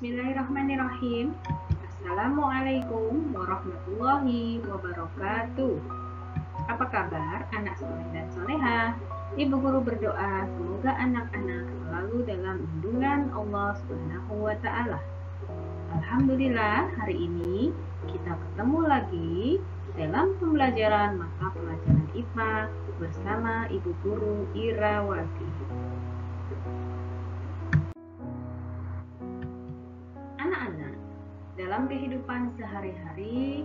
Bismillahirrahmanirrahim. Assalamualaikum warahmatullahi wabarakatuh. Apa kabar anak soleh dan soleha? Ibu guru berdoa semoga anak-anak selalu dalam lindungan Allah Subhanahu wa Ta'ala. Alhamdulillah, hari ini kita ketemu lagi dalam pembelajaran mata pelajaran IPA bersama Ibu Guru Irawati. Anak-anak, dalam kehidupan sehari-hari,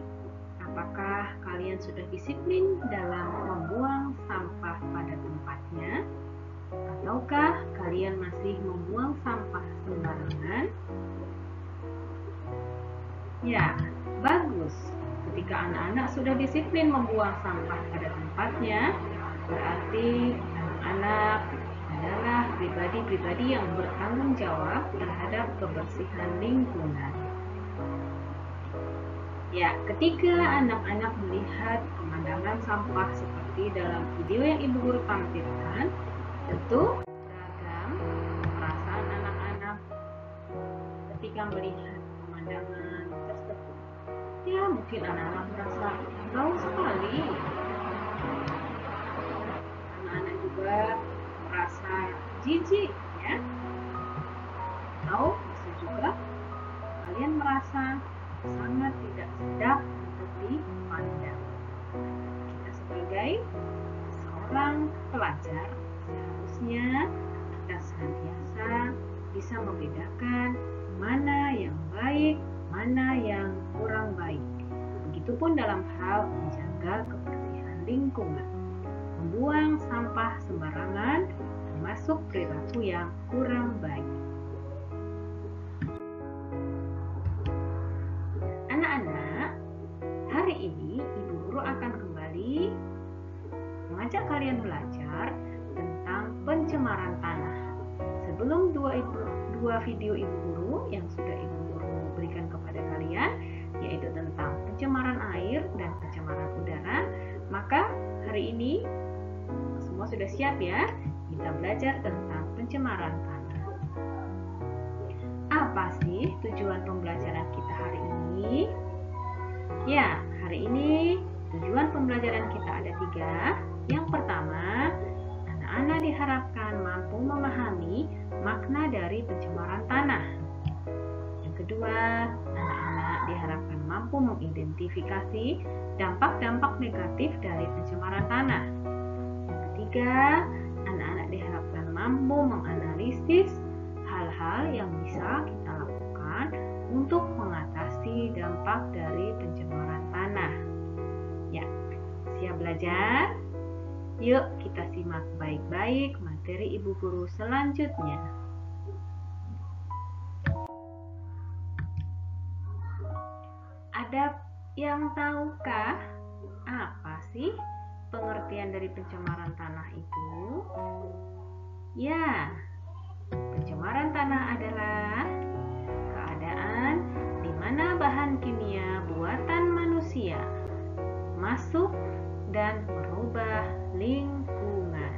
apakah kalian sudah disiplin dalam membuang sampah pada tempatnya? Ataukah kalian masih membuang sampah sembarangan? Ya, bagus. Ketika anak-anak sudah disiplin membuang sampah pada tempatnya, berarti anak-anak adalah pribadi-pribadi yang bertanggung jawab terhadap kebersihan lingkungan. Ya, ketika anak-anak melihat pemandangan sampah seperti dalam video yang Ibu Guru tampilkan, tentu beragam perasaan anak-anak ketika melihat pemandangan tersebut. Ya, mungkin anak-anak merasa bau sekali. Anak-anak juga merasa jijik, ya. Atau bisa juga kalian merasa sangat tidak sedap untuk dipandang. Kita sebagai seorang pelajar seharusnya kita senantiasa bisa membedakan mana yang baik, mana yang kurang baik. Begitupun dalam hal menjaga kebersihan lingkungan. Membuang sampah sembarangan termasuk perilaku yang kurang baik. Anak-anak, hari ini Ibu Guru akan kembali mengajak kalian belajar tentang pencemaran tanah. Sebelum dua video Ibu Guru yang sudah Ibu Guru berikan kepada kalian, yaitu tentang pencemaran air dan pencemaran udara, maka hari ini semua sudah siap ya? Kita belajar tentang pencemaran tanah. Apa sih tujuan pembelajaran kita hari ini? Ya, hari ini tujuan pembelajaran kita ada 3. Yang pertama, anak-anak diharapkan mampu memahami makna dari pencemaran tanah. Yang kedua, anak-anak diharapkan mampu mengidentifikasi dampak-dampak negatif dari pencemaran tanah. Yang ketiga, anak-anak diharapkan mampu menganalisis hal-hal yang bisa kita lakukan untuk mengatasi dampak dari pencemaran tanah. Ya, siap belajar? Yuk kita simak baik-baik materi Ibu Guru selanjutnya. Ada yang tahukah apa sih pengertian dari pencemaran tanah itu? Ya, pencemaran tanah adalah keadaan di mana bahan kimia buatan manusia masuk dan merubah lingkungan.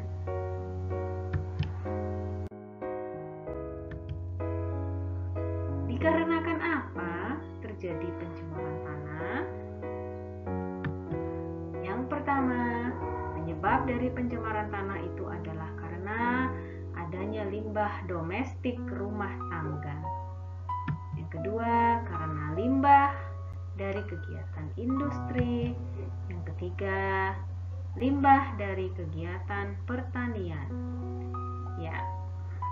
Dikarenakan apa terjadi pencemaran tanah? Yang pertama, penyebab dari pencemaran tanah itu adalah karena adanya limbah domestik rumah tangga. Yang kedua, karena limbah dari kegiatan industri. Yang ketiga, limbah dari kegiatan pertanian. Ya,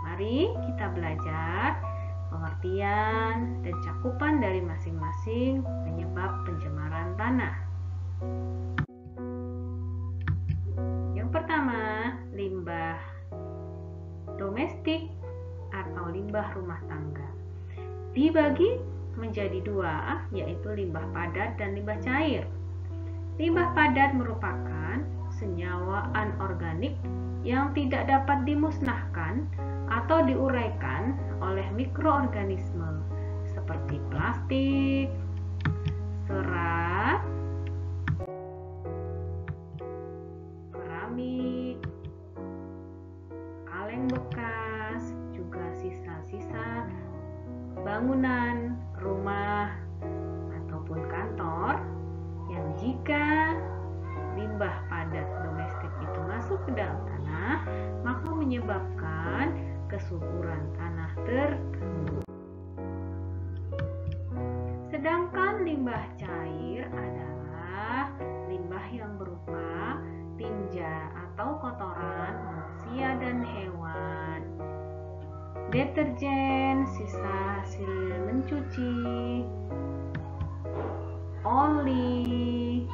mari kita belajar pengertian dan cakupan dari masing-masing penyebab pencemaran tanah. Yang pertama, limbah domestik atau limbah rumah tangga. Dibagi menjadi 2, yaitu limbah padat dan limbah cair. Limbah padat merupakan senyawa anorganik yang tidak dapat dimusnahkan atau diuraikan oleh mikroorganisme seperti plastik, serat, keramik, kaleng bekas, juga sisa-sisa bangunan, rumah, ataupun kantor yang jika limbah padat domestik itu masuk ke dalam tanah, maka menyebabkan kesuburan tanah terganggu. Sedangkan limbah cair adalah limbah yang berupa tinja atau kotoran manusia dan hewan, deterjen, sisa hasil mencuci, oli,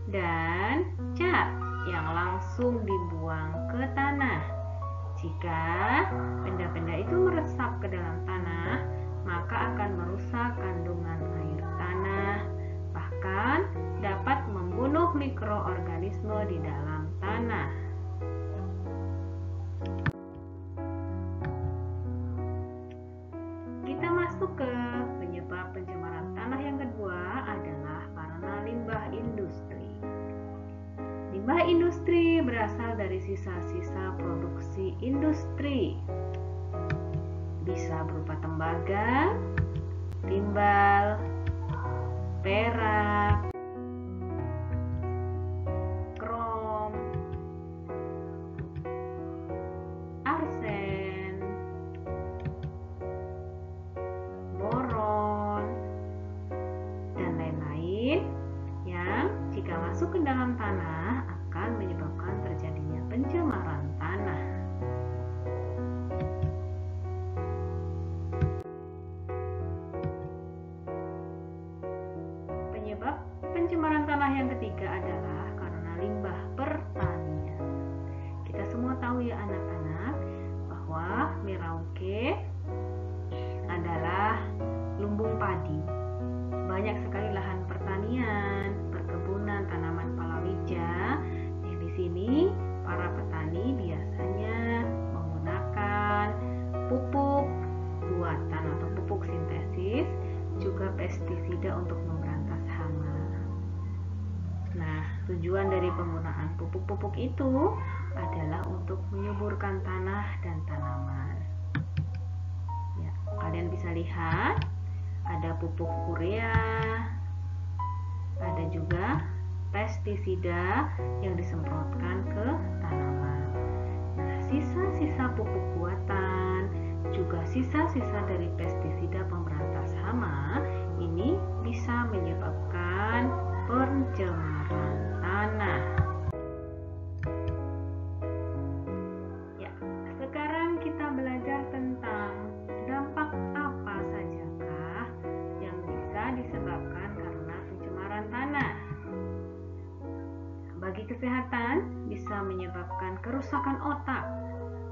dan cat yang langsung dibuang ke tanah. Jika benda-benda itu meresap ke dalam tanah, maka akan merusak kandungan air tanah, bahkan dapat membunuh mikroorganisme di dalam tanah. Kita masuk ke penyebab pencemaran tanah yang kedua adalah karena limbah industri. Limbah industri berasal dari sisa-sisa produksi industri. Bisa berupa tembaga, timbal, perak, krom, arsen, boron, dan lain-lain yang jika masuk ke dalam tanah akan menyebabkan terjadinya pencemaran tanah. Penyebab pencemaran tanah yang ketiga adalah karena limbah pertanian. Kita semua tahu ya anak-anak bahwa Merauke adalah lumbung padi. Banyak sekali lahan pertanian, perkebunan, tanaman palawija. Yang di sini para petani biasanya menggunakan pupuk buatan atau pupuk sintesis, juga pestisida untuk memberantas hama. Nah, tujuan dari penggunaan pupuk-pupuk itu adalah untuk menyuburkan tanah dan tanaman. Ya, kalian bisa lihat ada pupuk urea, ada juga pestisida yang disemprotkan ke tanaman. Nah, sisa-sisa pupuk buatan, juga sisa-sisa dari pestisida pemberantas hama ini bisa menyebabkan pencemaran tanah. Ya, sekarang kita belajar tentang dampak apa sajakah yang bisa disebabkan karena pencemaran tanah. Bagi kesehatan bisa menyebabkan kerusakan otak,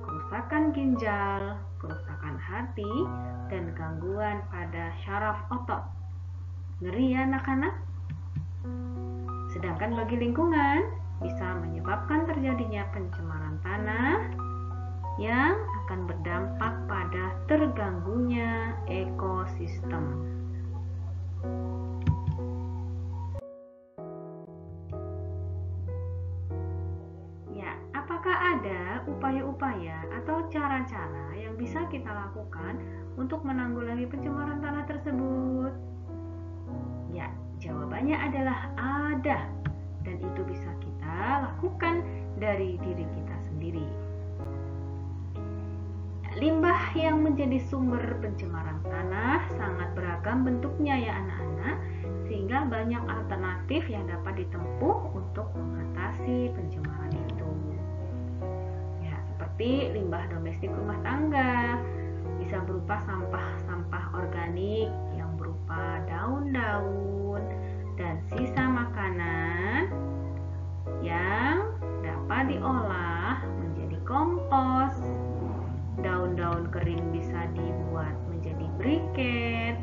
kerusakan ginjal, kerusakan hati, dan gangguan pada syaraf otot. Ngeri ya anak-anak? Sedangkan bagi lingkungan bisa menyebabkan terjadinya pencemaran tanah yang akan berdampak pada terganggunya ekosistem. Ya, apakah ada upaya-upaya atau cara-cara yang bisa kita lakukan untuk menanggulangi pencemaran tanah tersebut? Ya, jawabannya adalah ada, dan itu bisa kita lakukan dari diri kita sendiri. Limbah yang menjadi sumber pencemaran tanah sangat beragam bentuknya ya anak-anak, sehingga banyak alternatif yang dapat ditempuh untuk mengatasi pencemaran itu. Ya, seperti limbah domestik rumah tangga, bisa berupa sampah-sampah organik yang berupa daun-daun dan sisa makanan yang dapat diolah menjadi kompos. Daun-daun kering bisa dibuat menjadi briket,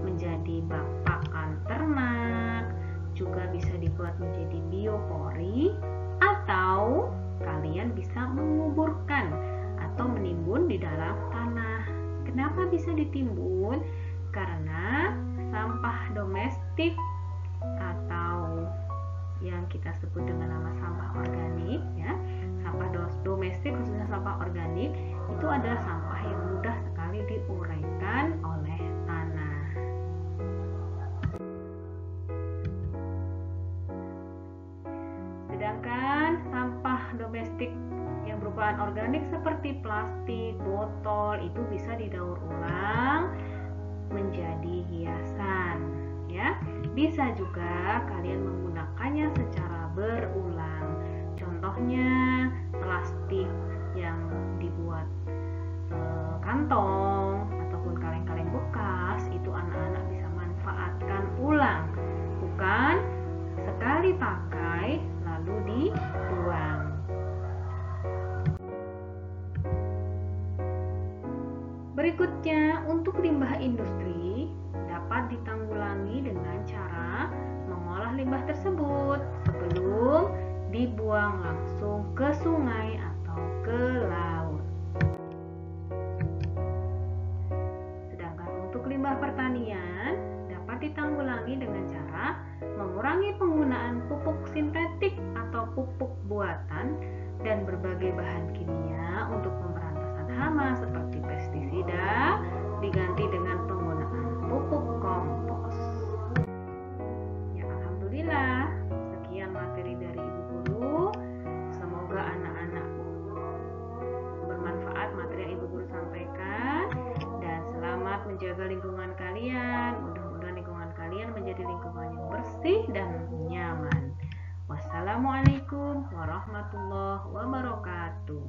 menjadi bak pakan ternak, juga bisa dibuat menjadi biopori, atau kalian bisa menguburkan atau menimbun di dalam tanah. Kenapa bisa ditimbun? Karena sampah domestik atau yang kita sebut dengan nama sampah organik ya, sampah domestik khususnya sampah organik itu adalah sampah yang mudah sekali diuraikan oleh botol itu bisa didaur ulang menjadi hiasan, ya. Bisa juga kalian menggunakannya secara berulang. Contohnya plastik yang dibuat kantong ataupun kaleng-kaleng bekas itu anak-anak bisa manfaatkan ulang, bukan sekali pakai lalu dibuang. Berikutnya, untuk limbah industri dapat ditanggulangi dengan cara mengolah limbah tersebut sebelum dibuang langsung ke sungai atau ke laut. Sedangkan untuk limbah pertanian dapat ditanggulangi dengan cara mengurangi penggunaan pupuk sintetik atau pupuk buatan dan berbagai bahan kimia untuk pemberantasan hama seperti pestisida diganti dengan penggunaan pupuk kompos. Ya, alhamdulillah, sekian materi dari Ibu Guru. Semoga anak-anak bermanfaat materi yang Ibu Guru sampaikan, dan selamat menjaga lingkungan kalian. Mudah-mudahan lingkungan kalian menjadi lingkungan yang bersih dan nyaman. Wassalamualaikum warahmatullahi wabarakatuh.